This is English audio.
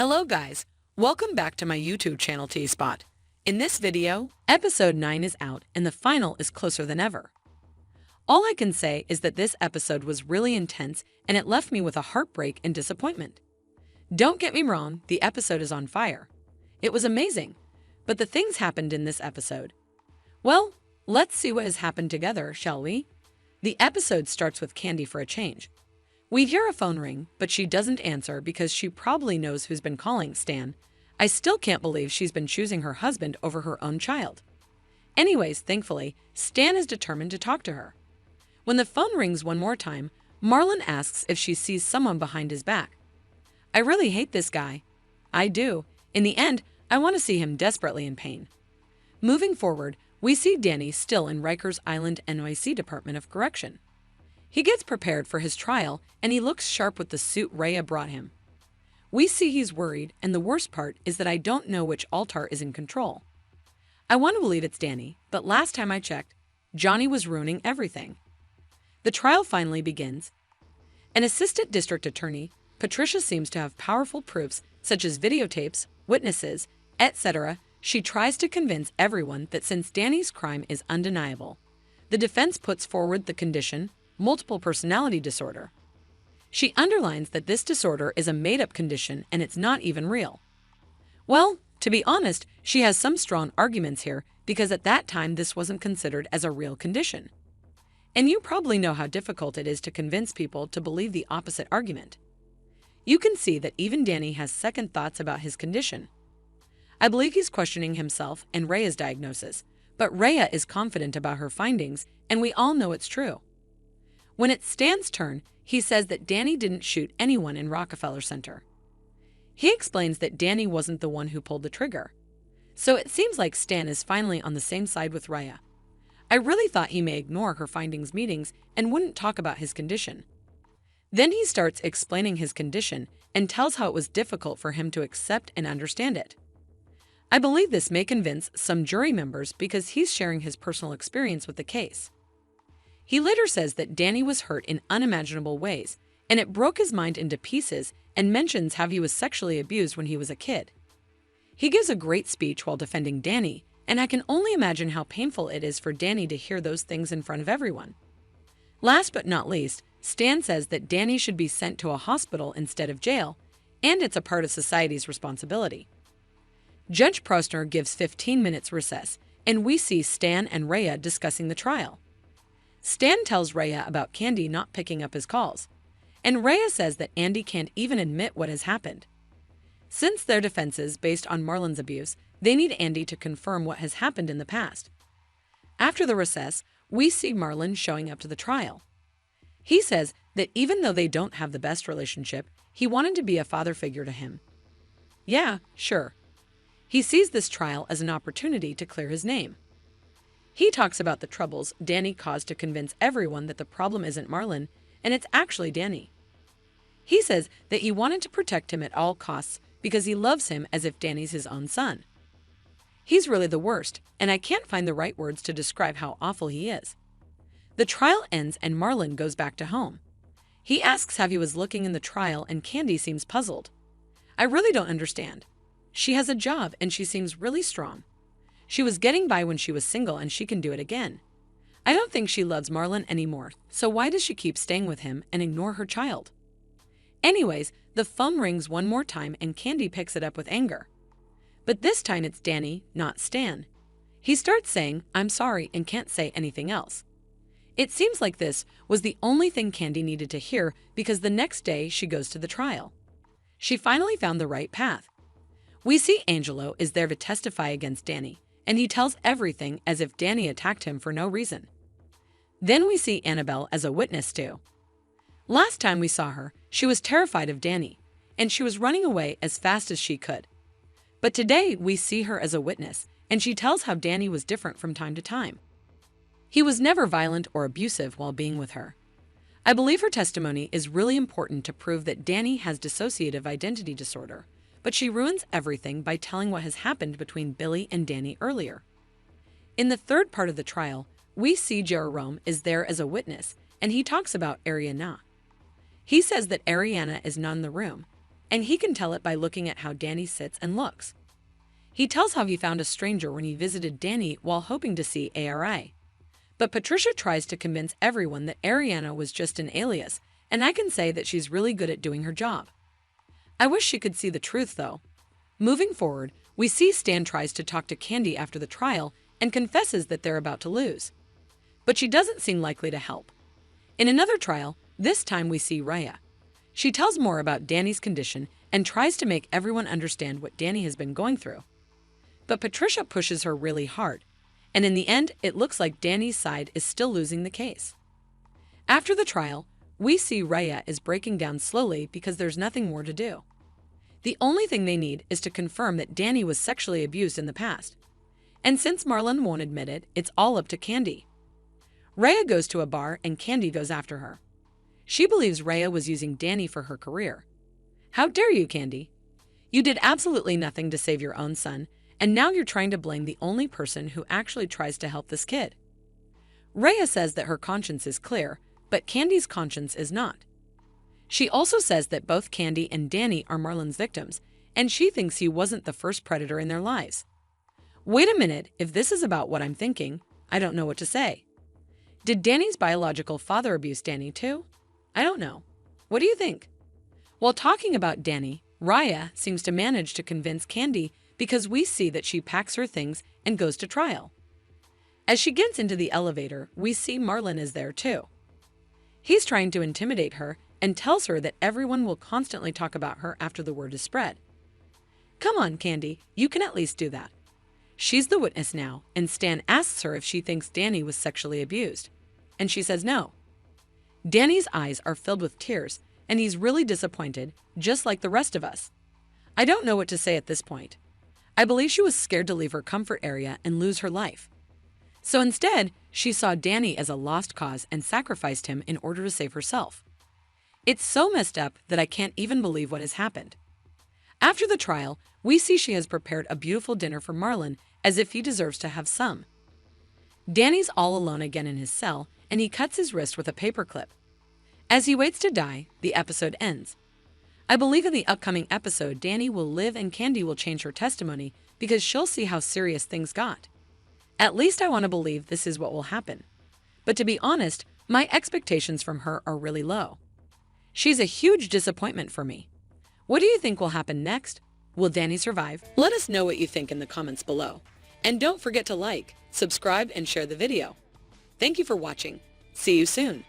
Hello guys, welcome back to my YouTube channel T-Spot. In this video, episode 9 is out and the final is closer than ever. All I can say is that this episode was really intense and it left me with a heartbreak and disappointment. Don't get me wrong, the episode is on fire. It was amazing, but the things happened in this episode. Well, let's see what has happened together, shall we? The episode starts with Candy for a change. We hear a phone ring, but she doesn't answer because she probably knows who's been calling. Stan. I still can't believe she's been choosing her husband over her own child. Anyways, thankfully, Stan is determined to talk to her. When the phone rings one more time, Marlon asks if she sees someone behind his back. I really hate this guy. I do. In the end, I want to see him desperately in pain. Moving forward, we see Danny still in Rikers Island NYC Department of Correction. He gets prepared for his trial, and he looks sharp with the suit Rhea brought him. We see he's worried, and the worst part is that I don't know which altar is in control. I want to believe it's Danny, but last time I checked, Johnny was ruining everything. The trial finally begins. An assistant district attorney, Patricia, seems to have powerful proofs such as videotapes, witnesses, etc. She tries to convince everyone that since Danny's crime is undeniable, the defense puts forward the condition multiple personality disorder. She underlines that this disorder is a made-up condition and it's not even real. Well, to be honest, she has some strong arguments here because at that time this wasn't considered as a real condition. And you probably know how difficult it is to convince people to believe the opposite argument. You can see that even Danny has second thoughts about his condition. I believe he's questioning himself and Rhea's diagnosis, but Rhea is confident about her findings and we all know it's true. When it's Stan's turn, he says that Danny didn't shoot anyone in Rockefeller Center. He explains that Danny wasn't the one who pulled the trigger. So it seems like Stan is finally on the same side with Rhea. I really thought he may ignore her findings meetings and wouldn't talk about his condition. Then he starts explaining his condition and tells how it was difficult for him to accept and understand it. I believe this may convince some jury members because he's sharing his personal experience with the case. He later says that Danny was hurt in unimaginable ways, and it broke his mind into pieces, and mentions how he was sexually abused when he was a kid. He gives a great speech while defending Danny, and I can only imagine how painful it is for Danny to hear those things in front of everyone. Last but not least, Stan says that Danny should be sent to a hospital instead of jail, and it's a part of society's responsibility. Judge Prosner gives 15 minutes recess, and we see Stan and Rhea discussing the trial. Stan tells Rhea about Candy not picking up his calls, and Rhea says that Andy can't even admit what has happened. Since their defense is based on Marlon's abuse, they need Andy to confirm what has happened in the past. After the recess, we see Marlon showing up to the trial. He says that even though they don't have the best relationship, he wanted to be a father figure to him. Yeah, sure. He sees this trial as an opportunity to clear his name. He talks about the troubles Danny caused to convince everyone that the problem isn't Marlon, and it's actually Danny. He says that he wanted to protect him at all costs because he loves him as if Danny's his own son. He's really the worst, and I can't find the right words to describe how awful he is. The trial ends and Marlon goes back to home. He asks how he was looking in the trial and Candy seems puzzled. I really don't understand. She has a job and she seems really strong. She was getting by when she was single and she can do it again. I don't think she loves Marlon anymore, so why does she keep staying with him and ignore her child? Anyways, the phone rings one more time and Candy picks it up with anger. But this time it's Danny, not Stan. He starts saying, "I'm sorry," and can't say anything else. It seems like this was the only thing Candy needed to hear because the next day she goes to the trial. She finally found the right path. We see Angelo is there to testify against Danny, and he tells everything as if Danny attacked him for no reason. Then we see Annabelle as a witness too. Last time we saw her, she was terrified of Danny, and she was running away as fast as she could. But today we see her as a witness, and she tells how Danny was different from time to time. He was never violent or abusive while being with her. I believe her testimony is really important to prove that Danny has dissociative identity disorder, but she ruins everything by telling what has happened between Billy and Danny earlier. In the third part of the trial, we see Jerome is there as a witness, and he talks about Ariana. He says that Ariana is not in the room, and he can tell it by looking at how Danny sits and looks. He tells how he found a stranger when he visited Danny while hoping to see Ari. But Patricia tries to convince everyone that Ariana was just an alias, and I can say that she's really good at doing her job. I wish she could see the truth, though. Moving forward, we see Stan tries to talk to Candy after the trial and confesses that they're about to lose. But she doesn't seem likely to help. In another trial, this time we see Raya. She tells more about Danny's condition and tries to make everyone understand what Danny has been going through. But Patricia pushes her really hard, and in the end, it looks like Danny's side is still losing the case. After the trial, we see Raya is breaking down slowly because there's nothing more to do. The only thing they need is to confirm that Danny was sexually abused in the past. And since Marlon won't admit it, it's all up to Candy. Raya goes to a bar and Candy goes after her. She believes Raya was using Danny for her career. How dare you, Candy? You did absolutely nothing to save your own son, and now you're trying to blame the only person who actually tries to help this kid. Raya says that her conscience is clear, but Candy's conscience is not. She also says that both Candy and Danny are Marlon's victims, and she thinks he wasn't the first predator in their lives. Wait a minute, if this is about what I'm thinking, I don't know what to say. Did Danny's biological father abuse Danny too? I don't know. What do you think? While talking about Danny, Raya seems to manage to convince Candy because we see that she packs her things and goes to trial. As she gets into the elevator, we see Marlon is there too. He's trying to intimidate her and tells her that everyone will constantly talk about her after the word is spread. Come on, Candy, you can at least do that. She's the witness now, and Stan asks her if she thinks Danny was sexually abused, and she says no. Danny's eyes are filled with tears, and he's really disappointed, just like the rest of us. I don't know what to say at this point. I believe she was scared to leave her comfort area and lose her life. So instead, she saw Danny as a lost cause and sacrificed him in order to save herself. It's so messed up that I can't even believe what has happened. After the trial, we see she has prepared a beautiful dinner for Marlon as if he deserves to have some. Danny's all alone again in his cell, and he cuts his wrist with a paperclip. As he waits to die, the episode ends. I believe in the upcoming episode, Danny will live and Candy will change her testimony because she'll see how serious things got. At least I want to believe this is what will happen. But to be honest, my expectations from her are really low. She's a huge disappointment for me. What do you think will happen next? Will Danny survive? Let us know what you think in the comments below. And don't forget to like, subscribe, and share the video. Thank you for watching. See you soon.